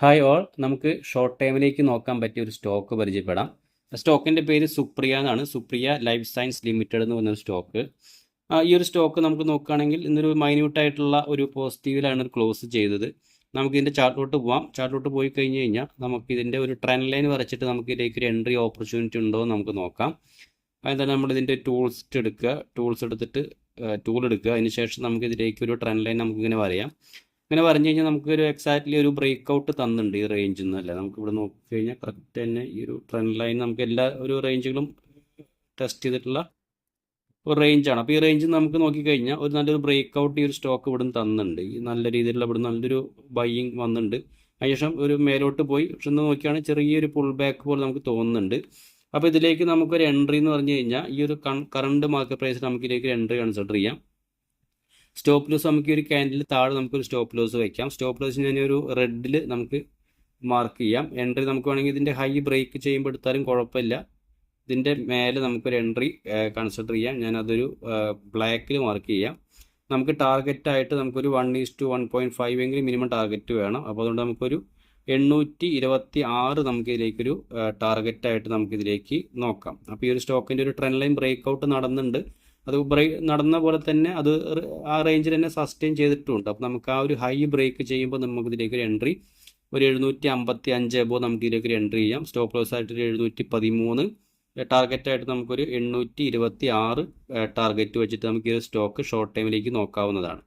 Hi all, നമുക്ക് short ടൈമിലേക്ക് നോക്കാൻ പറ്റിയ ഒരു സ്റ്റോക്ക് പരിചയപ്പെടാം. സ്റ്റോക്കിൻ്റെ പേര് സുപ്രിയ എന്നാണ്. സുപ്രിയ ലൈഫ് സയൻസ് ലിമിറ്റഡ് എന്ന് പറഞ്ഞൊരു സ്റ്റോക്ക്. ഈ ഒരു സ്റ്റോക്ക് നമുക്ക് നോക്കുകയാണെങ്കിൽ ഇന്നൊരു മൈന്യൂട്ടായിട്ടുള്ള ഒരു പോസിറ്റീവിലാണ് ക്ലോസ് ചെയ്തത്. നമുക്കിതിൻ്റെ ചാർട്ടിലോട്ട് പോവാം. ചാർട്ടിലോട്ട് പോയി കഴിഞ്ഞ് കഴിഞ്ഞാൽ നമുക്കിതിൻ്റെ ഒരു ട്രെൻഡ് ലൈൻ വരച്ചിട്ട് നമുക്ക് ഇതിലേക്ക് ഒരു എൻട്രി ഓപ്പർച്യൂണിറ്റി ഉണ്ടോ എന്ന് നമുക്ക് നോക്കാം. അതെന്താണ്, നമ്മളിതിൻ്റെ ടൂൾസ് എടുക്കുക. ടൂൾസ് എടുത്തിട്ട് ടൂൾ എടുക്കുക. അതിന് ശേഷം നമുക്ക് ഇതിലേക്ക് ഒരു ട്രെൻഡ് ലൈൻ നമുക്കിങ്ങനെ വരയാം. ഇങ്ങനെ പറഞ്ഞു കഴിഞ്ഞാൽ നമുക്കൊരു എക്സാക്ട്ലി ഒരു ബ്രേക്ക് ഔട്ട് തന്നിട്ടുണ്ട് ഈ റേഞ്ചിൽ നിന്ന്. അല്ലേ, നമുക്ക് ഇവിടെ നോക്കി കഴിഞ്ഞാൽ കറക്റ്റ് തന്നെ ഈ ഒരു ട്രെൻഡ് ലൈൻ നമുക്ക് എല്ലാ ഒരു റേഞ്ചുകളും ടെസ്റ്റ് ചെയ്തിട്ടുള്ള ഒരു റേഞ്ചാണ്. അപ്പോൾ ഈ റേഞ്ച് നമുക്ക് നോക്കിക്കഴിഞ്ഞാൽ ഒരു നല്ലൊരു ബ്രേക്ക് ഔട്ട് ഈ ഒരു സ്റ്റോക്ക് ഇവിടെ തന്നിട്ടുണ്ട്. ഈ നല്ല രീതിയിലുള്ള ഇവിടെ നല്ലൊരു ബൈയിങ് വന്നിട്ടുണ്ട്. അതിനുശേഷം ഒരു മേലോട്ട് പോയി, പക്ഷെ ഒന്ന് നോക്കിയാണെങ്കിൽ ചെറിയൊരു പുൾ ബാക്ക് പോലെ നമുക്ക് തോന്നുന്നുണ്ട്. അപ്പോൾ ഇതിലേക്ക് നമുക്കൊരു എൻട്രി എന്ന് പറഞ്ഞു കഴിഞ്ഞാൽ ഈ ഒരു കറണ്ട് മാർക്കറ്റ് പ്രൈസിൽ നമുക്ക് ഇതിലേക്ക് എൻട്രി കൺസിഡർ ചെയ്യാം. സ്റ്റോപ്പ് ലോസ് നമുക്ക് ഒരു ക്യാൻഡിൽ താഴെ നമുക്കൊരു സ്റ്റോപ്പ് ലോസ് വയ്ക്കാം. സ്റ്റോപ്പ് ലോസ് ഞാനൊരു റെഡിൽ നമുക്ക് മാർക്ക് ചെയ്യാം. എൻട്രി നമുക്ക് വേണമെങ്കിൽ ഇതിൻ്റെ ഹൈ ബ്രേക്ക് ചെയ്യുമ്പോൾ എടുത്താലും കുഴപ്പമില്ല. ഇതിൻ്റെ മേലെ നമുക്കൊരു എൻട്രി കൺസിഡർ ചെയ്യാം. ഞാനതൊരു ബ്ലാക്കിൽ മാർക്ക് ചെയ്യാം. നമുക്ക് ടാർഗറ്റായിട്ട് നമുക്കൊരു 1:1.5 എങ്കിലും മിനിമം ടാർഗറ്റ് വേണം. അപ്പോൾ അതുകൊണ്ട് നമുക്കൊരു 826 നമുക്കിതിലേക്കൊരു ടാർഗറ്റായിട്ട് നമുക്കിതിലേക്ക് നോക്കാം. അപ്പോൾ ഈ ഒരു സ്റ്റോക്കിൻ്റെ ഒരു ട്രെൻഡ് ലൈൻ ബ്രേക്ക് ഔട്ട് നടന്നുണ്ട്. അത് നടന്ന പോലെ തന്നെ അത് ആ റേഞ്ചിൽ തന്നെ സസ്റ്റെയിൻ ചെയ്തിട്ടുണ്ട്. അപ്പോൾ നമുക്ക് ആ ഒരു ഹൈ ബ്രേക്ക് ചെയ്യുമ്പോൾ നമുക്ക് ഇതിലേക്ക് ഒരു എൻട്രി ഒരു 755 എബോ നമുക്ക് ഇതിലേക്ക് ഒരു എൻട്രി ചെയ്യാം. സ്റ്റോപ്പ് ലോസ് ആയിട്ട് ഒരു 713, ടാർഗറ്റായിട്ട് നമുക്കൊരു 826 ടാർഗറ്റ് വെച്ചിട്ട് നമുക്ക് ഈ ഒരു സ്റ്റോക്ക് ഷോർട്ട് ടൈമിലേക്ക് നോക്കാവുന്നതാണ്.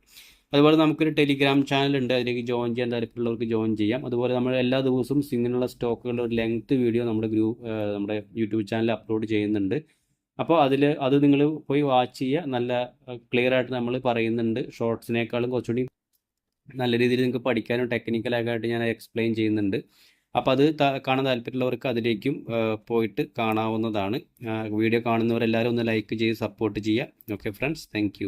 അതുപോലെ നമുക്കൊരു ടെലിഗ്രാം ചാനലുണ്ട്, അതിലേക്ക് ജോയിൻ ചെയ്യാൻ താല്പര്യമുള്ളവർക്ക് ജോയിൻ ചെയ്യാം. അതുപോലെ നമ്മൾ എല്ലാ ദിവസവും ഇങ്ങനെയുള്ള സ്റ്റോക്കുകളുടെ ഒരു ലെങ്ത് വീഡിയോ നമ്മുടെ യൂട്യൂബ് ചാനലിൽ അപ്ലോഡ് ചെയ്യുന്നുണ്ട്. അപ്പോൾ അത് നിങ്ങൾ പോയി വാച്ച് ചെയ്യുക. നല്ല ക്ലിയർ ആയിട്ട് നമ്മൾ പറയുന്നുണ്ട്. ഷോർട്സിനേക്കാളും കുറച്ചുകൂടി നല്ല രീതിയിൽ നിങ്ങൾക്ക് പഠിക്കാനും ടെക്നിക്കലായിട്ട് ഞാൻ എക്സ്പ്ലെയിൻ ചെയ്യുന്നുണ്ട്. അപ്പോൾ അത് കാണാൻ താല്പര്യമുള്ളവർക്ക് അതിലേക്കും പോയിട്ട് കാണാവുന്നതാണ്. വീഡിയോ കാണുന്നവരെല്ലാവരും ഒന്ന് ലൈക്ക് ചെയ്ത് സപ്പോർട്ട് ചെയ്യുക. Okay friends, thank